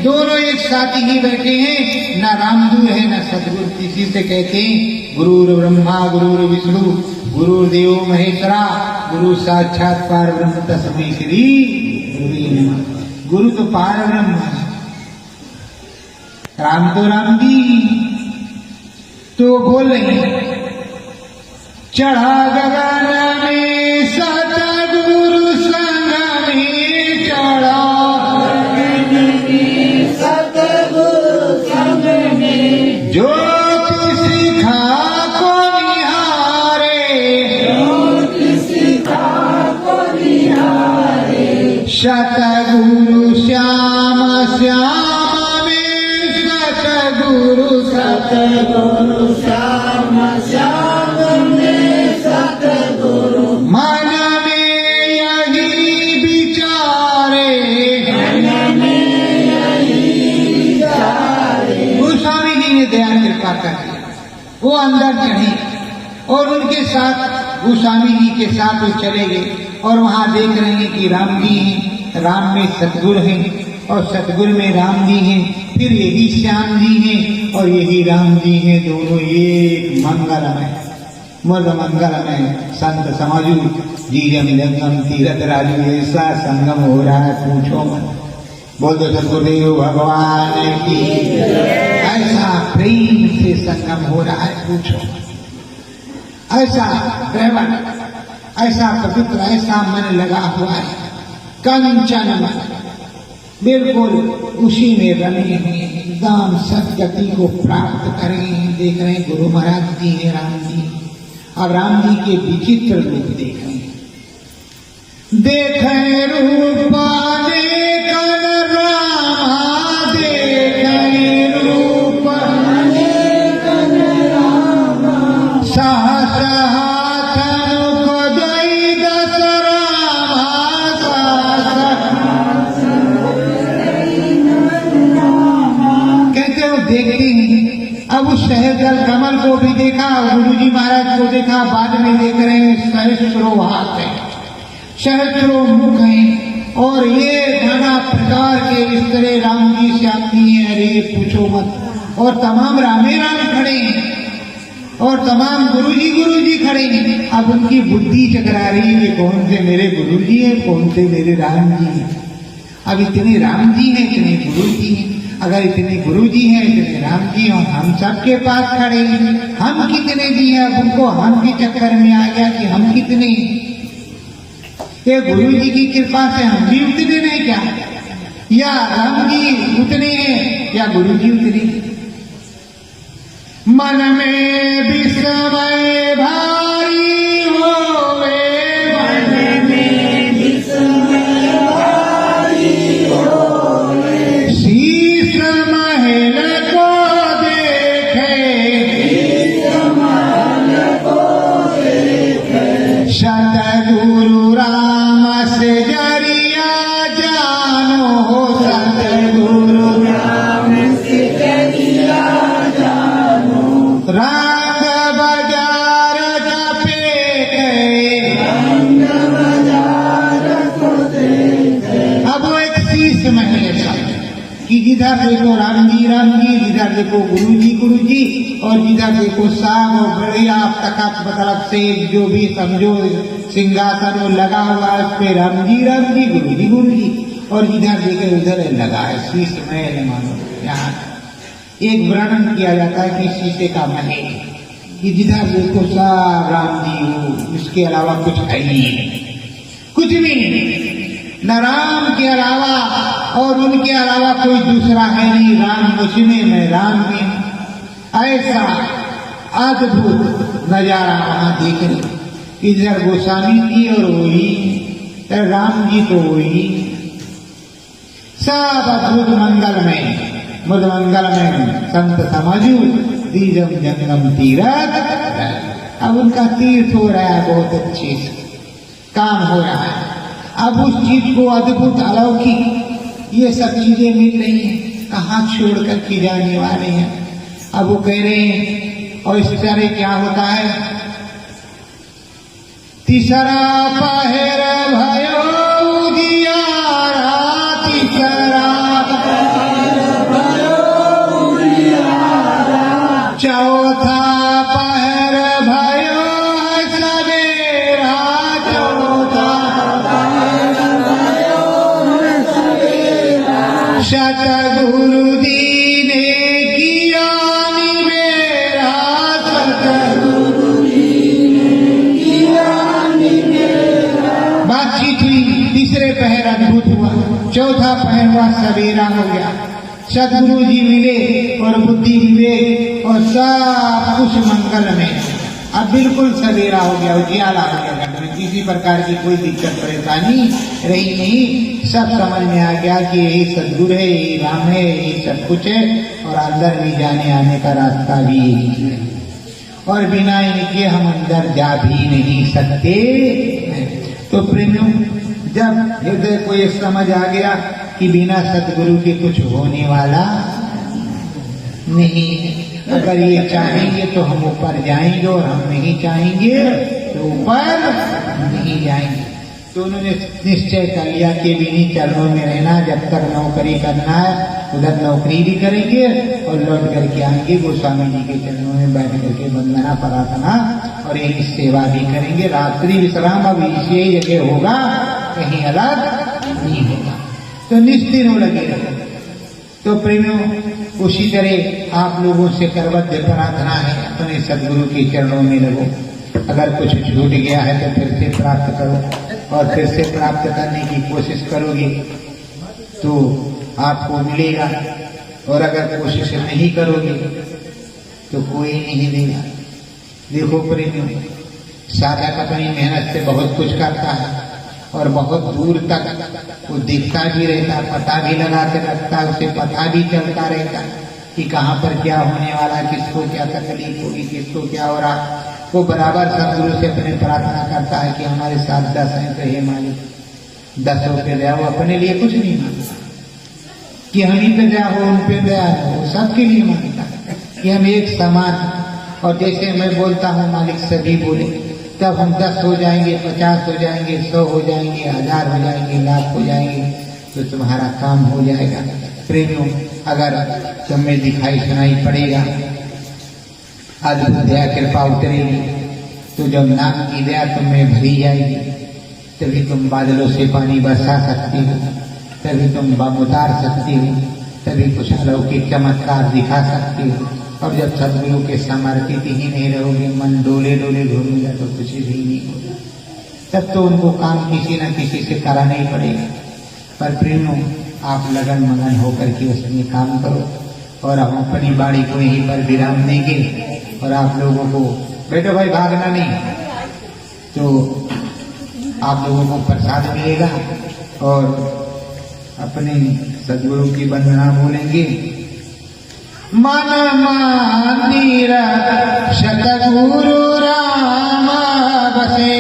दोनों एक साथ ही बैठे हैं। ना राम दूर है ना सतगुरु। इसी से कहते हैं गुरु ब्रह्मा गुरु विष्णु गुरुदेव महेश्वरा गुरु साक्षात पार ब्रह्म तस्मै श्री गुरुवे नमः। गुरु तो पार ब्रह्म है, राम तो राम जी। तो बोल रहे चढ़ा गगन में सतगुरु संग में, चढ़ा सतगुरु संग में, जो सिखा को निहारे, सतगुरु श्याम श्याम में, सतगुरु श्याम श्याम में, सतगुरु मन में यही विचारे, गोस्वामी जी ने दया कृपा कर वो अंदर चढ़े और उनके साथ गोस्वामी जी के साथ वो चले गए और वहां देख रहे हैं कि राम जी हैं, राम में सतगुरु हैं और सतगुरु में राम जी हैं, फिर यही श्याम जी हैं और यही राम जी हैं, दोनों एक मंगलमय मद मंगलमय संत समाजू जीजम जंगम तीरथ राजू। ऐसा संगम हो रहा है पूछो मत। बोल दो सतगुरुदेव भगवान की। ऐसा प्रेम से संगम हो रहा है पूछो मत। ऐसा प्रेम, ऐसा पवित्र, ऐसा मन लगा हुआ है, कंचन मन बिल्कुल उसी में रमे हैं, एकदम सदगति को प्राप्त करें। देख रहे हैं गुरु महाराज जी हैं, राम जी, अब राम जी के विचित्र रूप देख रहे हैं। देखें रूप देखन रामा, देखें रूप देखन रामा, सहस हाथन को दई दस रामा, कहते हो देखते हैं। अब उस सहजल कमल को भी देखा, गुरु जी महाराज को देखा, बाद में देख रहे हैं सहस्रो हाथ है, सहस्रो मुख है और ये नाना प्रकार के इस तरह राम जी श्याम जी हैं, अरे पूछो मत। और तमाम रामे राम खड़े हैं और तमाम गुरु जी खड़े हैं। अब उनकी बुद्धि चकरा रही है, कौन से मेरे गुरु जी हैं, कौन से मेरे राम जी हैं। अब इतने राम जी हैं, इतने गुरु जी हैं, अगर इतने गुरु जी हैं, इतने राम जी हैं, हम सबके पास खड़े हैं, हम कितने जी हैं। अब उनको हम के चक्कर में आ गया कि हम कितने, ये गुरु जी की कृपा से हम भी उतने नहीं क्या, या राम जी उतने हैं या गुरु जी उतने। मन में विस्मय भारी होवे, मन में विस्मय भारी होवे, शीश महल को देखे, शीश महल को देखे, सतगुरु राम से जरिया जानो, सतगुरु राम से जरिया जानो, रंग बाजार जपे गए, रंग बाजार को देखे। अब वो एक शीश महल ऐसा कि जिधर देखो राम जी, जिधर देखो गुरु जी और जिधर देखो साग और बढ़िया तखत मतलब से जो भी समझो सिंहासन वो लगा हुआ है, उस पे राम जी गुरु जी और जिधर देखे उधर लगा है शीश महल। मानो यहाँ एक वर्णन किया जाता है कि शीशे का महल, कि जिधर देखो सब राम जी हो, इसके अलावा कुछ है ही नहीं, कुछ भी नहीं, न राम के अलावा और उनके अलावा कोई दूसरा है नहीं। राम मुझमें, मैं राम में। ऐसा अद्भुत नजारा वहां देख रहे, इधर गोस्वामी जी और वही राम जी तो वही, सब अद्भुत मंगलमय मुद मंगलमय संत समझू दीजम जंगम तीरथ। अब उनका तीर्थ हो रहा है, बहुत अच्छे से काम हो रहा है। अब उस चीज को अद्भुत अलौकिक ये सब चीजें मिल रही हैं, कहाँ छोड़ करके जाने वाले हैं। अब वो कह रहे हैं, और इस तरह क्या होता है, तीसरा पहर भयो उजियारा, तीसरा चौथा पहर भयो सवेरा, चौथा सतगुरु दीने किया निवेरा, सतगुरु दीने किया निवेरा। बातचीत हुई, तीसरे पहर अद्भुत हुआ, चौथा पहर हुआ सवेरा हो गया। सदगुरु जी मिले और बुद्धि विवेक और सब कुछ मंगल में। अब बिल्कुल सवेरा हो गया, उजियाला हो गया घर में, किसी प्रकार की कोई दिक्कत परेशानी रही नहीं। सब समझ में आ गया कि यही सदगुरु है, यही राम है, यही सब कुछ है, और अंदर भी जाने आने का रास्ता भी यही है, और बिना इनके हम अंदर जा भी नहीं सकते। तो प्रेमियों, जब हृदय को ये समझ आ गया कि बिना सदगुरु के कुछ होने वाला नहीं है, अगर ये चाहेंगे तो हम ऊपर जाएंगे, और हम नहीं चाहेंगे तो ऊपर नहीं जाएंगे। तो उन्होंने निश्चय कर लिया कि इन्हीं चरणों में रहना, जब तक नौकरी करना है उधर नौकरी भी करेंगे और लौट करके आएंगे, गोस्वामी जी के चरणों में बैठ करके वंदना प्रार्थना और यही सेवा भी करेंगे। रात्रि विश्राम अब इसी जगह होगा, कहीं अलग नहीं होगा। तो निश्चित लगे रहे। तो प्रेमियों, उसी तरह आप लोगों से करवद्य प्रार्थना है, अपने सदगुरु के चरणों में लगो। अगर कुछ छूट गया है तो फिर से प्राप्त करो, और फिर से प्राप्त करने की कोशिश करोगे तो आपको मिलेगा, और अगर कोशिश नहीं करोगे तो कोई नहीं देगा। देखो प्रेमियों, साधक अपनी मेहनत से बहुत कुछ करता है, और बहुत दूर तक वो दिखता भी रहता, पता भी लगा के रखता, उसे पता भी चलता रहता कि कहाँ पर क्या होने वाला, किसको क्या तकलीफ होगी, किसको क्या हो रहा। वो बराबर सदगुरु से अपने प्रार्थना करता है कि हमारे साथ 10 हैं तो हे मालिक 10 रुपये दया। वो अपने लिए कुछ नहीं मांगता कि हम ही पे दया हो, उन पे दया हो, वो सबके लिए मांगता कि हम एक समान। और जैसे मैं बोलता हूँ मालिक सभी बोले, तब हम 10 हो जाएंगे, 50 हो जाएंगे, 100 हो जाएंगे, 1000 हो जाएंगे, लाख हो जाएंगे, तो तुम्हारा काम हो जाएगा। प्रेमियों, अगर तुम्हें दिखाई सुनाई पड़ेगा, अद्भुत दया कृपा उतरेगी, तो जब नाम की दया तुम्हें भरी जाएगी, तभी तुम बादलों से पानी बरसा सकती हो, तभी तुम बम उतार सकती हो, तभी कुछ अलौकिक चमत्कार दिखा सकती हो। और जब सदगुरु के समर्पित ही नहीं रहोगे, मन डोले डोले घूमेगा, तो कुछ भी नहीं होगा। तब तो उनको काम किसी न किसी से कराना ही पड़ेगा। पर प्रेमियों, आप लगन मगन होकर के उसमें काम करो, और हम अपनी बाड़ी को यहीं पर विराम देंगे। और आप लोगों को, बेटो भाई भागना नहीं, तो आप लोगों को प्रसाद मिलेगा, और अपने सदगुरु की वंदना बोलेंगे। मन मंदिर सतगुरु राम बसे,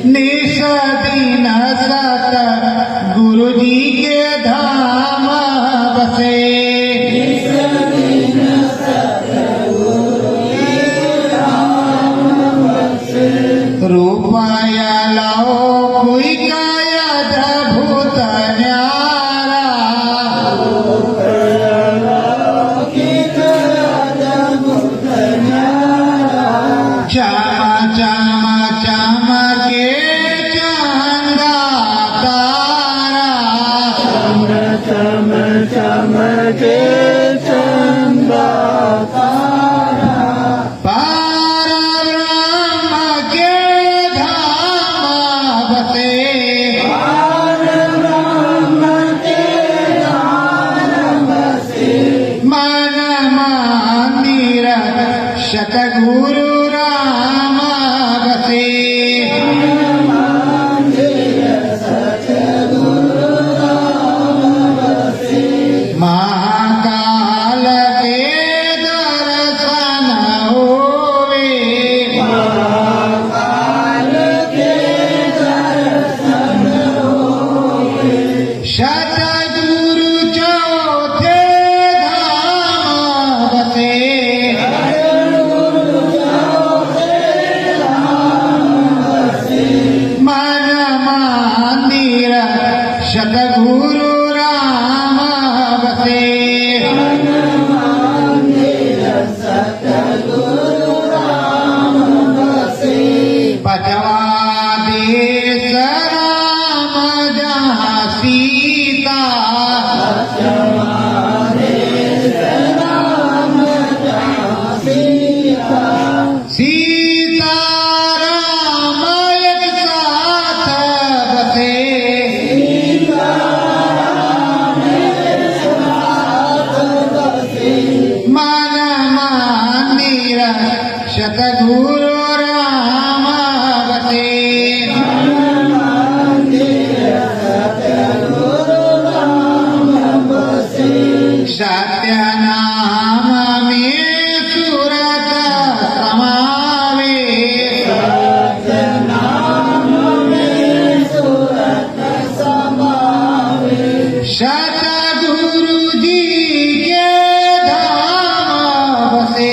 निस दिन सत गुरु जी के धाम बसे, रूपाया लाओ कोई काया अद्भुत न्यारा, चामा चामा चामा के चंदा तारा, चम चम के चंदा तारा, सतगुरु राम बसे, सतगुरु राम बसे सत्य नाम में सूरत समावे सतगुरु जी के धाम बसे